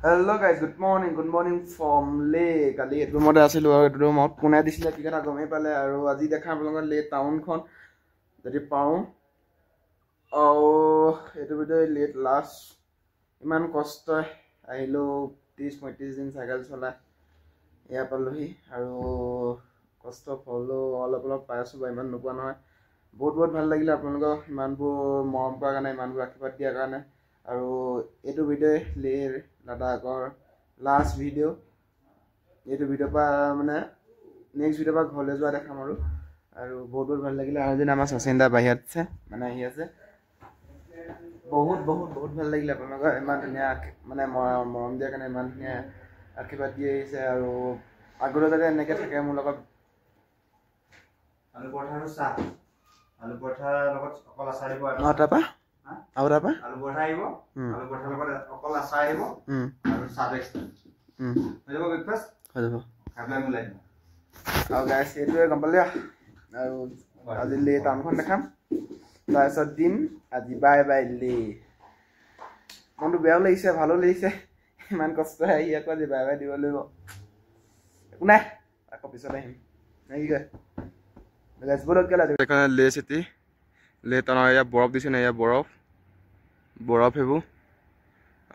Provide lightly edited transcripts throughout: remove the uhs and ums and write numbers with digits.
Hello guys, good morning from Le. Kali etu mode asilu aru etu mode kunai disile ki kotha gomei pale aru aji dekha apnalok Le town khon jodi pau au etu video late last iman kosto ahilo 30-35 din cycle chola ya palohi aru kosto follow olop paisu ba iman nupua noy बहुत ভাল লাগিলে আপোনালোকক ইমানবোৰ মৰম কৰা কাৰণে ইমানবোৰ আশীৰ্বাদ দিয়াৰ কাৰণে আৰু এইটো ভিডিও লেৰ লাডাখৰ লাষ্ট ভিডিও এইটো ভিডিও পা মানে নেক্সট ভিডিও পা ঘৰলৈ যোৱা দেখাম আৰু বহুত ভাল লাগিলে আৰু যেন আমাৰ সচিন্দা বাহিৰত আছে মানে আহি আছে বহুত ভাল লাগিলে আপোনালোকক ইমান ধুনীয়া মানে মৰম দিয়াৰ কাৰণে ইমান ধুনীয়া আশীৰ্বাদ দি আহিছে আৰু আগলৈ যাতে এনেকৈ থাকে মোৰ লগত আলু পৰঠাৰ চাহ আলু পৰঠাৰ লগত অকল আচাৰ দিব আৰু তাপা আৰু তাপা আলু পৰঠা আহিব আলু পৰঠাৰ লগত অকল আচাৰ আহিব আৰু চাহ এক্সট্ৰা হৈ যাব ব্ৰেকফাষ্ট হৈ যাব খাবলৈ মিলাই আৰু গাইছ এইটোৱে গম পালে আৰু আজি লে টাউনখন দেখাম তাৰপিছত দিম আজি বাই লে মনটো বেয়াও লাগিছে ভালো লাগিছে ইমান কষ্ট আহি আকৌ আজি বাই দিব লাগিব একো নাই আকৌ পিছত আহিম নে কি কয় guys bolo kela ekhane le city le tana ya borof dise na ya borof hebu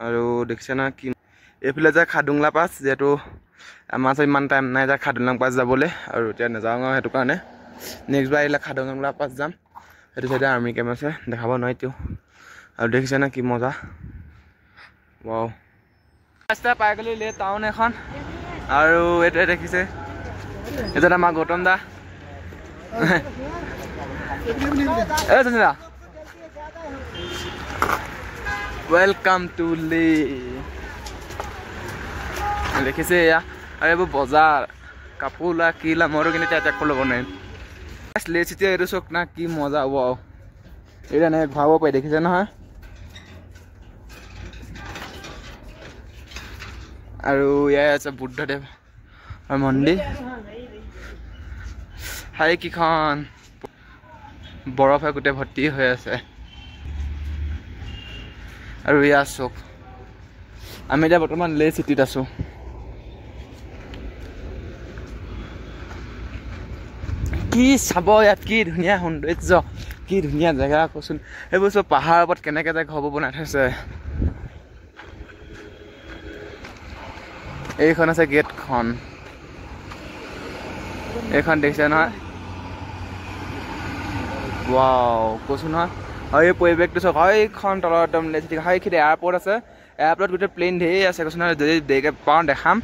aru dekhse na ki efile ja khadungla pass jeto amar sai man time nai ja khadungla pass jabole aru tia na jaunga hetu kane next bar ila khadungla pass jam hetu side army camp ase dekhabo noi tio aru dekhse na ki moja wow rasta pai geli le town ekhon aru etu dekhise eta ma gotom da Welcome to Le. लिखिसे या अरे वो बाजार कापुला कीला मोरो किने चाचा खोलो बने ले सिटी एरो सोक ना की मजा वाओ एरा ने भावो पाइ देखिसे न আৰু ইয়া আছে বুদ্ধদেৱ আৰু মন্দিৰ হাই কিখন বৰফে গুটে ভৰ্তি হৈ আছে আৰু ইয়া চক আমি এতিয়া বৰ্তমান লে চিটিত আছো কি চাব ইয়াত কি ধুনীয়া সৌন্দৰ্য কি ধুনীয়া জায়গা কচোন এইবোৰ চব পাহাৰৰ ওপৰত কেনেকে যে ঘৰ বনাই থৈছে এইখন আছে গেটখন এইখন দেখিছে নহয় वाओ कोसु ना हाय পৰিবেশ তো সক হাই খন তলৰ একদম লেচিক হাই খিতে এয়াৰপোৰ্ট আছে এয়াৰপোৰ্ট গুটে প্লেন ধেই আছে কোসু না যদি দেকে পাও দেখাম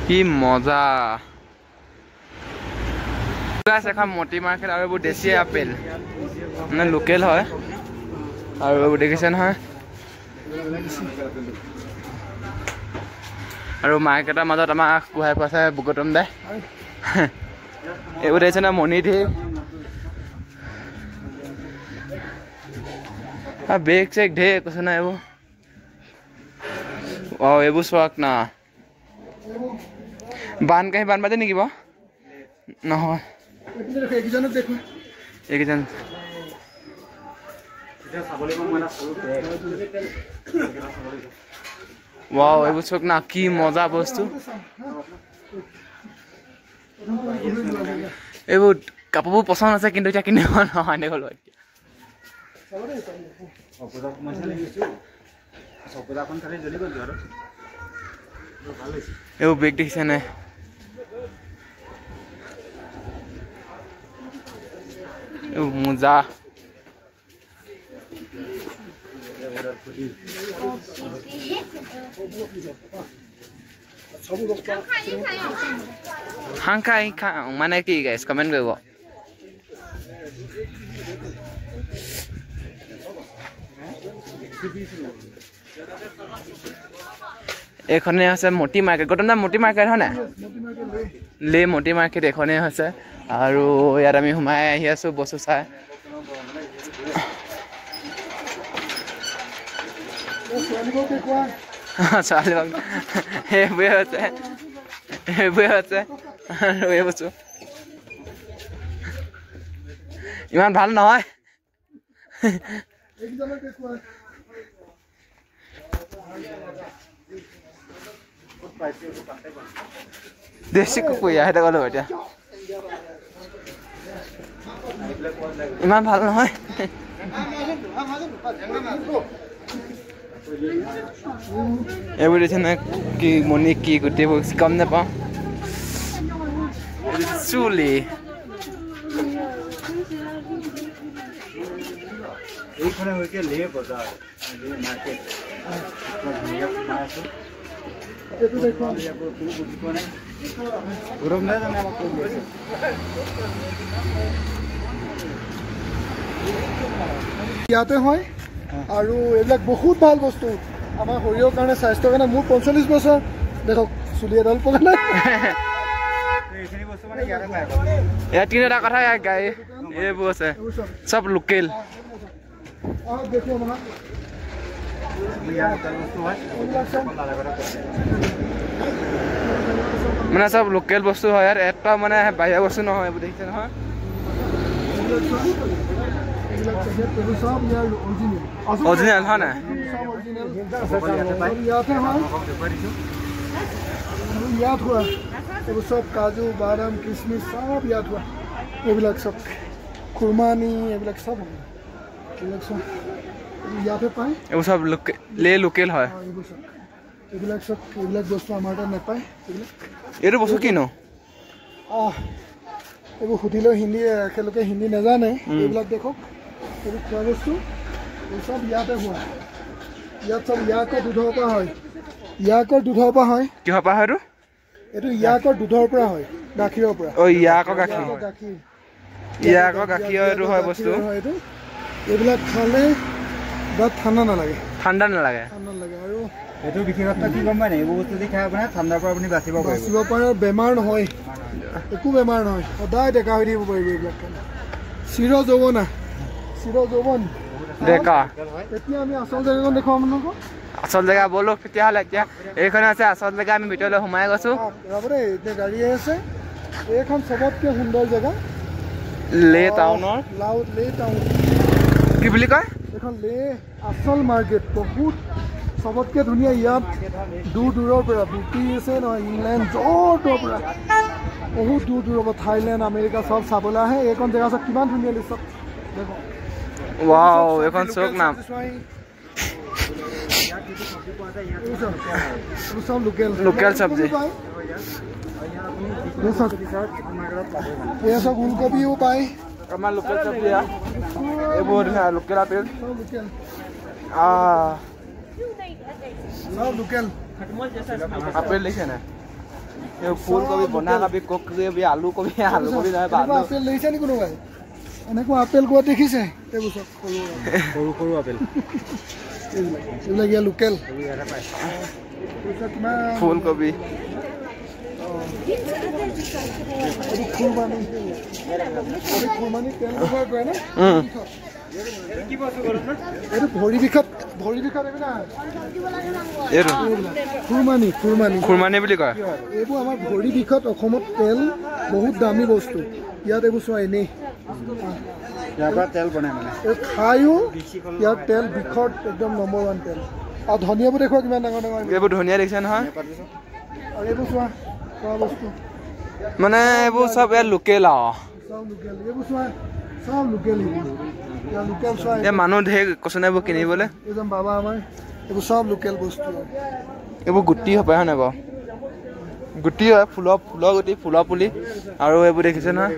কি মজা গাছ এখন মটি মাৰ্কেট আৰু বহু দেশী আপেল মানে লোকেল হয় আৰু বহু দেখিছে নহয় আৰু মাৰ্কেটৰ মাজত আমাৰ কুহাই পাছে বুগটম দে এবোৰ দেছে না মনি ধে आ बेग चेक ढे कुछ ना एबो वाओ एबो स्वाक ना बान कहीं बान बाजे निकी बा न हो एक जन देखो एक जन वाओ एबो स्वाक ना की मजा बस्तु एबो कापबो पसंद আছে কিন্তু এটা কিনে নহয় নে গলো এও বেগ দেখিছে না এও মোজা হাংখাই মানে কি গাইস কমেন্ট কৰিব এখনে আছে মটি মাৰ্কেট গটম না মটি মাৰ্কেট হয় না লে মটি মাৰ্কেট এখনে আছে আৰু ইয়াত আমি হুমাই আহি আছো বস্তু চাই চালি বাগ হে বে আছে আৰু এই বস্তু ইমান ভাল নহয় দেশী কুকুৰীয়া সেইটো ক'লো এতিয়া ইমান ভাল নহয় এইবোৰ দিছে নহয় কি মণি কি গোটেইবোৰ গম নাপাওঁ চুলি এইখনে হৈছে লে বজাৰ মাৰ্কেট এইটো দেখো ইয়াৰ কোনো বুজি পোৱা নাই গৰম নাই জানে আমাক কৈ আছে ইয়াতে হয় আৰু এইবিলাক বহুত ভাল বস্তু আমাৰ শৰীৰৰ কাৰণে স্বাস্থ্যৰ কাৰণে মোৰ 45 বছৰ দেখক চুলি এডাল পকা নাই এইখিনি বস্তু মানে ইয়াতে পায় ইয়াত কিন্তু এটা কথা গাই এইবোৰ আছে চব লোকেল দেখো আমাৰ ইয়াৰ বস্তু হয় মানে চব লোকেল বস্তু হয় ইয়াত এটা মানে বাহিৰা বস্তু নহয় এইবোৰ দেখিছে নহয় অৰিজিনেল হয় নাই ইয়াত হোৱা এইবোৰ চব কাজু বাদাম কিচমিচ চব ইয়াত হোৱা এইবিলাক চব খুৰমানি এইবিলাক চব এইবিলাক চব ইয়াতে পায় এইবোৰ চব লোকেল হয় এইবিলাক চব এইবিলাক বস্তু আমাৰ তাত নাপায় এইটো বস্তু কিনো এইবোৰ সুধিলেও হিন্দী একেলগে হিন্দী নাজানে এইবিলাক দেখক এইবোৰ খোৱা বস্তু চব ইয়াতে হোৱা ইয়াত চব ইয়াকৰ দুধৰ পৰা হয় ইয়াকৰ দুধৰ পৰা হয় কিহৰ পৰা হয় এইটো ইয়াকৰ দুধৰ পৰা হয় গাখীৰৰ পৰা ইয়াকৰ গাখীৰ ইয়াকৰ গাখীৰ এইটো হয় বস্তু এইবিলাক খালে গাত ঠাণ্ডা নালাগে আৰু এইটো বিশেষত্ব কি গম পায় নাই এইবোৰ বস্তু দি খাই আপোনাৰ ঠাণ্ডাৰ পৰা আপুনি বাচিব পাৰে বেমাৰ নহয় একো বেমাৰ নহয় সদায় ডেকা হৈ থাকিব পাৰিব এইবিলাক চিৰ যৌৱন ডেকা এতিয়া আমি আচল জেগাখন দেখুৱাম মানুহক আচল জেগা ব'লক তেতিয়াহ'লে এতিয়া এইখন আছে আচল জেগা আমি ভিতৰলৈ সোমাই গৈছোঁ এতিয়া গাড়ী আছে এইখন চবতকৈ সুন্দৰ জেগা লে টাউনৰ লে টাউন কি বুলি কয় এইখন লে আচল মাৰ্কেট বহুত চবতকৈ ধুনীয়া ইয়াত দূৰৰ পৰা ব্ৰিটিছে নহয় ইংলেণ্ড য'ৰ পৰা বহুত দূৰৰ পৰা থাইলেণ্ড আমেৰিকা চব চাবলৈ আহে এইখন জেগা চব কিমান ধুনীয়া লিষ্ট দেখো ৱাও এইখন চক নাম সব লোকেল চব্জি ये सब उलकोबियो पाए আমাৰ লোকেল চব্জি এইবোৰ লোকেল আপেল सब लोकल আপেল লিখে নাই এই ফুলকবি বন্ধাকবি কবি আলু কবি নহয় আপেল লৈছে নি কোনোবাই এনেকুৱা আপেল কোৱা দেখিছে এইবোৰ চব সৰু আপেল এইবিলাক ইয়াৰ লোকেল ফুলকবি ভৰি বিষত খুৰমানি বুলি কয় এইবোৰ আমাৰ ভৰি বিষত অসমত তেল বহুত দামী বস্তু ইয়াত এইবোৰ চোৱা এনেই তেল বনাই মানে খায়ো ইয়াৰ তেল বিষত একদম নম্বৰ 1 তেল আৰু ধনিয়াবোৰ দেখুৱা কিমান ডাঙৰ এইবোৰ ধনিয়া দেখিছে নহয় আৰু এইবোৰ চোৱা খোৱা বস্তু মানে এইবোৰ চব ইয়াত লোকেল এইবোৰ চোৱা চব লোকেল এই মানুহ ঢেৰ কচোন এইবোৰ কিনিবলৈ এইজন বাবা আমাৰ এইবোৰ চব লোকেল বস্তু এইবোৰ গুটি হ'ব হয় নাই বাৰু গুটি হয় ফুলৰ গুটি ফুলৰ পুলি আৰু এইবোৰ দেখিছে নহয়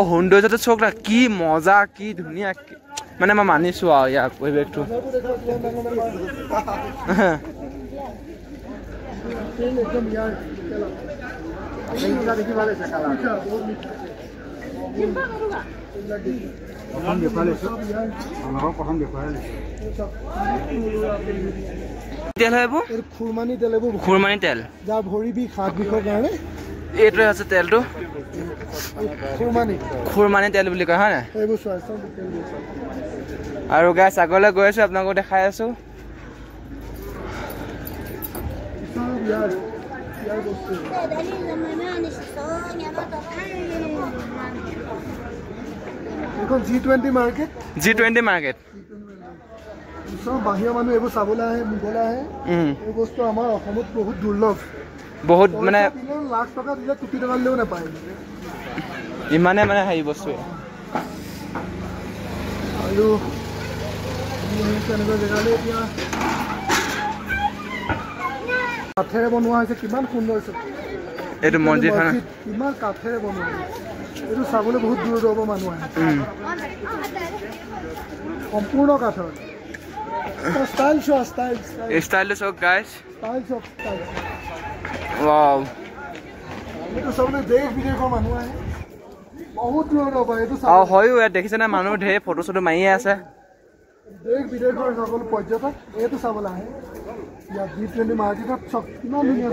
সৌন্দৰ্যটো চক না কি মজা কি ধুনীয়া মানে মই মানিছো আৰু ইয়াৰ পৰিৱেশটো খুৰমানি তেল যাৰ ভৰি বিষ হাত বিষৰ কাৰণে এইটোৱে আছে তেলটো খুৰমানি তেল বুলি কয় হয় নাই আৰু গাইছ আগলৈ গৈ আছো আপোনালোকক দেখাই আছো G20 market সব বাহিৰৰ মানুহ এইবোৰ চাবলৈ আহে নিবলৈ আহে এই বস্তু আমাৰ অসমত বহুত দুৰ্লভ বহুত মানে লাখ টকা দিলে কোটি টকা দিলেও নাপায় ইমানে মানে হেৰি বস্তু আৰু তেনেকুৱা জেগালৈ এতিয়া কাঠেৰে বনোৱা হৈছে কিমান সুন্দৰ এইটো মছজিদখন কিমান কাঠেৰে বনোৱা এইটো চাবলৈ বহুত দূৰ দূৰৰ পৰা মানুহ আহে সম্পূৰ্ণ কাঠৰ style show' stylish of guys wow এইটো চাবলৈ দেশ বিদেশৰ মানুহ আহে বহুত দূৰৰ দূৰৰ পৰা এইটো আৰু হয়ো ইয়াত দেখিছেনে মানুহ ঢেৰ ফটো চটো মাৰিয়ে আছে দেশ বিদেশৰ সকলো পৰ্যটক এইটো চাবলৈ আহে ইয়াত G20 মাৰ্কেটত চব কিমান ধুনীয়া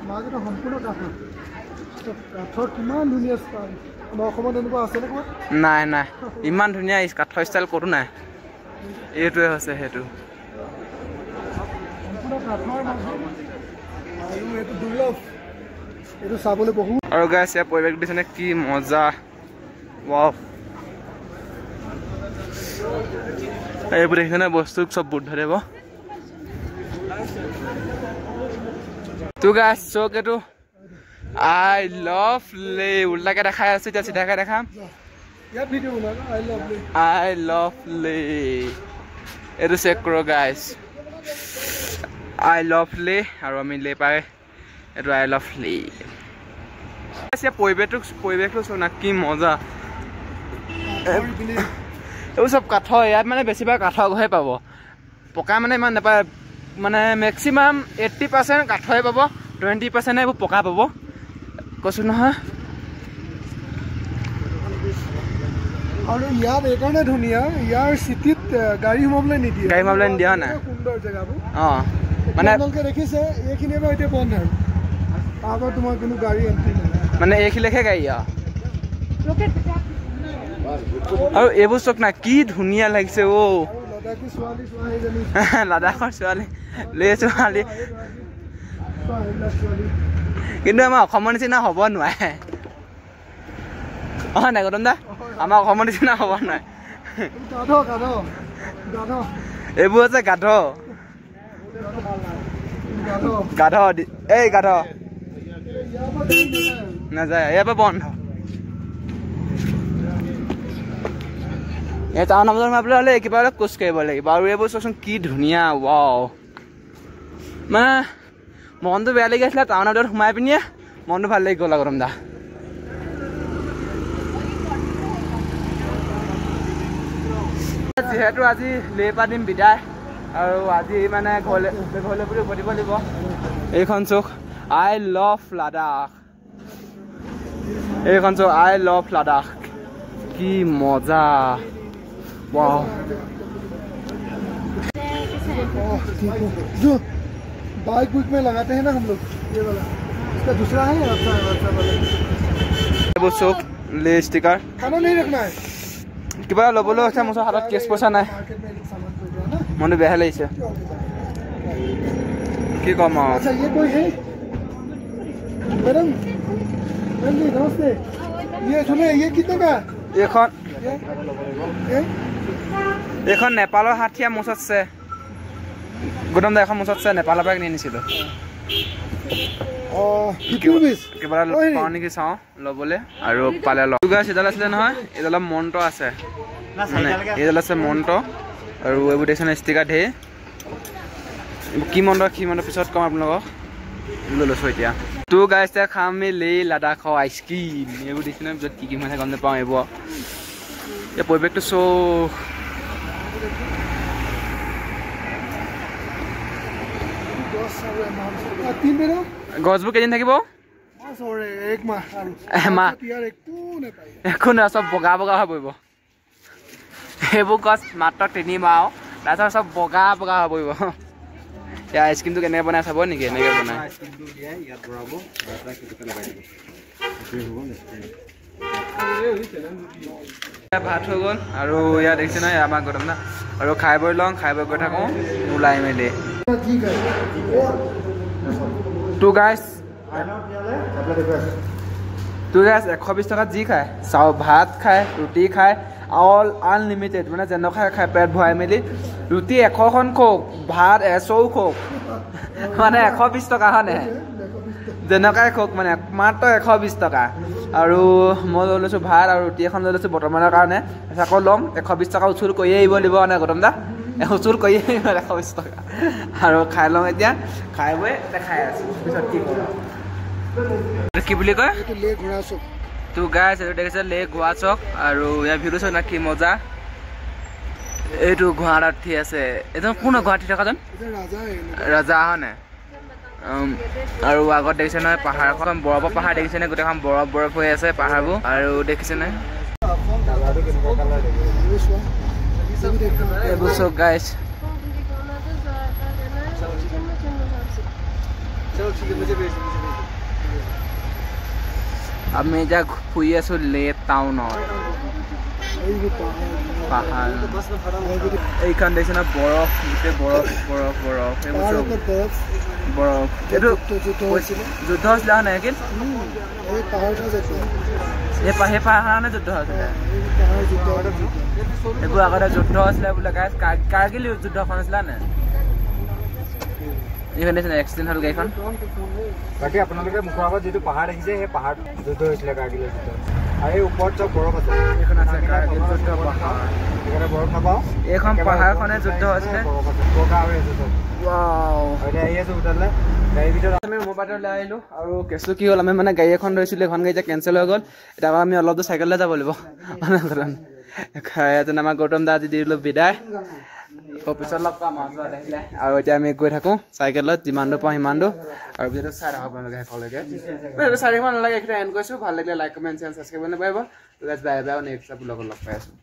মাৰ্কেটত সম্পূৰ্ণ কাঠৰ কিমান ধুনীয়া ষ্টাইল আমাৰ অসমত এনেকুৱা আছেনে ক'ৰবাত নাই নাই ইমান ধুনীয়া কাঠৰ ষ্টাইল ক'তো নাই এইটোৱে হৈছে সেইটো সম্পূৰ্ণ কাঠৰ আৰু এইটো দুৰ্লভ এইটো চাবলৈ বহুত আৰু গাইছ ইয়াৰ পৰিৱেশ দিছেনে কি মজা ৱাও এইবোৰ দেখিছেনে বস্তু চব বুদ্ধদেৱ তো গাইছ চক এইটো আই লাভ লে উল্টাকে দেখাই আছো এতিয়া চিধাকে দেখাম ইয়াত ভিডিঅ' বনাই আই লাভ লে এইটো চেক কৰো গাইছ আই লাভ লে আৰু আমি লে পাই এইটো আই লাভ লে পৰিৱেশটো চোন না কি মজা এইবোৰ চব কাঠৰ ইয়াত মানে বেছিভাগ কাঠৰ ঘৰে পাব পকা মানে ইমান নাপায় মানে মেক্সিমাম 80% কাঠৰে পাব 20% এইবোৰ পকা পাব কৈছোঁ নহয় আৰু ইয়াত এইকাৰণে ধুনীয়া ইয়াৰ চিটিত গাড়ী সোমাবলৈ নিদিয়ে নাই সুন্দৰ জেগাবোৰ অঁ মানে আপোনালোকে দেখিছে এইখিনি বাৰু এতিয়া বন্ধ আৰু তাৰপৰা তোমাৰ কোনো গাড়ী এণ্ট্ৰি নাই মানে এইখিনিলৈকে গাড়ী আৰু এইবোৰ চক না কি ধুনীয়া লাগিছে লাডাখৰ ছোৱালী লে ছোৱালী কিন্তু আমাৰ অসমৰ নিচিনা হ'ব নোৱাৰে অঁ নাই গৌতম দা আমাৰ অসমৰ নিচিনা হ'ব নোৱাৰে এইবোৰ হৈছে গাধ এই গাধ নাযায় ইয়াৰ পৰা বন্ধ এই টাউন বজাৰ সোমাবলৈ হ'লে কিবা অলপ খোজ কাঢ়িব লাগিব আৰু এইবোৰ চোৱাচোন কি ধুনীয়া ৱাও মানে মনটো বেয়া লাগি আছিলে টাউনৰ ভিতৰত সোমাই পিনিয়ে মনটো ভাল লাগি গ'ল গৰম দা যিহেতু আজি লে পৰা দিম বিদায় আৰু আজি মানে ঘৰলৈ বুলি উভতিব লাগিব এইখন চোক আই লাভ লাডাখ এইখন চোক আই লাভ লাডাখ কি মজা वाह जो बाइक बुक में लगाते हैं ना हम लोग ये वाला इसका दूसरा है अच्छा वाला वो चोक ले स्टिकर खाना नहीं रखना है किबा लबलो আছে মোৰ হাতত কেছ পইচা নাই মনে বেয়া লাগিছে কি কম अच्छा ये कोई है मैडम जी नमस्ते ये सुने ये कितने का এখন এখন নেপালৰ হাঠিয়া মুছ আছে গৌতম দা এখন মুছ আছে নেপালৰ পৰা কিনি আনিছিলো কিবা পাওঁ নেকি চাওঁ ল'বলৈ আৰু পালে লগ এডাল আছিলে নহয় এডাল মন্ত্ৰ আছে মানে এডাল আছে মন্ত্ৰ আৰু এইবোৰ দেখিছে ষ্টিকাৰ ঢেৰ কি মন্ত্ৰ পিছত কম আপোনালোকক লৈ লৈছোঁ এতিয়া তো গাইছ এতিয়া খাম আমি লে লাডাখৰ আইচক্ৰীম এইবোৰ দেখিছে নহয় পিছত কি মানে গম নাপাওঁ এইবোৰ এই পৰিৱেশটো গছবোৰ কেইদিন থাকিব একো নাই চব বগা বগা হৈ পৰিব সেইবোৰ গছ মাত্ৰ 3 মাহ তাৰপিছত চব বগা বগা হৈ পৰিব ইয়াৰ আইচক্ৰীমটো কেনেকৈ বনাই চাব নেকি এনেকৈ বনাই ভাত হৈ গ'ল আৰু ইয়াত দেখিছে নহয় আমাৰ গৌতম দা আৰু খাই বৈ লওঁ খাই বৈ গৈ থাকোঁ ওলাই মেলি তো গাইছ 120 টকাত যি খায় ভাত খায় ৰুটি খায় অল আনলিমিটেড মানে যেনেকুৱা খাই পেট ভৰাই মেলি ৰুটি 100খন খোক ভাত 100ও খোক মানে 120 টকা হয়নে যেনেকুৱাই খোক মানে মাত্ৰ 120 টকা আৰু মই লৈ লৈছোঁ ভাত আৰু ৰুটি এখন লৈ লৈছোঁ বৰ্তমানৰ কাৰণে আকৌ ল'ম 120 টকা উচুল কৰিয়ে আহিব লাগিব মানে গৌতম দা উচুল কৰিয়ে আহিব 120 টকা আৰু খাই লওঁ এতিয়া খাই বৈ দেখাই আছোঁ পিছত কি কৰোঁ কি বুলি কয় তো গাইছ এইটো দেখিছে লে গোৱা চক আৰু ইয়াৰ ভিউটো চাওক না কি মজা এইটো গুৱাহাটী আছে এইটো কোন গুৱাহাটী থকাজন ৰাজা হয়নে আৰু আগত দেখিছে নহয় পাহাৰখন বৰফৰ পাহাৰ দেখিছে নে গোটেইখন বৰফ হৈ আছে পাহাৰবোৰ আৰু দেখিছে নে এইবোৰ চব গাইছ আমি এতিয়া ফুৰি আছো লে টাউনত পাহাৰ এইখন দেখিছে না বৰফ গোটেই বৰফ বৰফ বৰফ বৰফ এইটো যুদ্ধ হৈছিলে হয় নাই কি সেই পাহাৰখনে যুদ্ধ হৈছিলে এইবোৰ আগতে যুদ্ধ হৈছিলে বোলে কাৰ্গিল যুদ্ধখন হৈছিলে নে এইখন দেখিছে এক্সিডেণ্ট হ'ল গাড়ীখন বাকী আপোনালোকে মুখৰ আগত যিটো পাহাৰ দেখিছে সেই পাহাৰ যুদ্ধ হৈছিলে কাৰ্গিলৰ যুদ্ধ আৰু এই ওপৰত চব বৰফ আছে এইখন আছে কাৰ্গিল যুদ্ধ পাহাৰ এইখনে বৰফ নাপাওঁ এইখন পাহাৰখনে যুদ্ধ হৈছিলে বগা হৈ আছে চব ৱাও এতিয়া আহি আছো হোটেললৈ গাড়ীৰ ভিতৰত আমি মোবাইললৈ আহিলোঁ আৰু কেছটো কি হ'ল আমি মানে গাড়ী এখন ধৰিছিলোঁ এখন গাড়ী এতিয়া কেঞ্চেল হৈ গ'ল এতিয়া আমি অলপ দূৰ চাইকেললৈ যাব লাগিব যেনে আমাৰ গৌতম দা আজি দিলোঁ বিদায় পিছত লগ পাম আহিলে আৰু এতিয়া আমি গৈ থাকোঁ চাইকেলত যিমান দূৰ পাওঁ সিমান দূৰ আৰু ভিডিঅ'টো চাই থাকক আপোনালোকে শেষলৈকে চাই থাকিব নালাগে এইকেইটা এণ্ড কৰিছোঁ ভাল লাগিলে লাইক কমেণ্ট শ্বেয়াৰ ছাবস্ক্ৰাইব কৰিব নাপাৰিব বাই বাই নেক্সট ব্লগত লগ পাই আছোঁ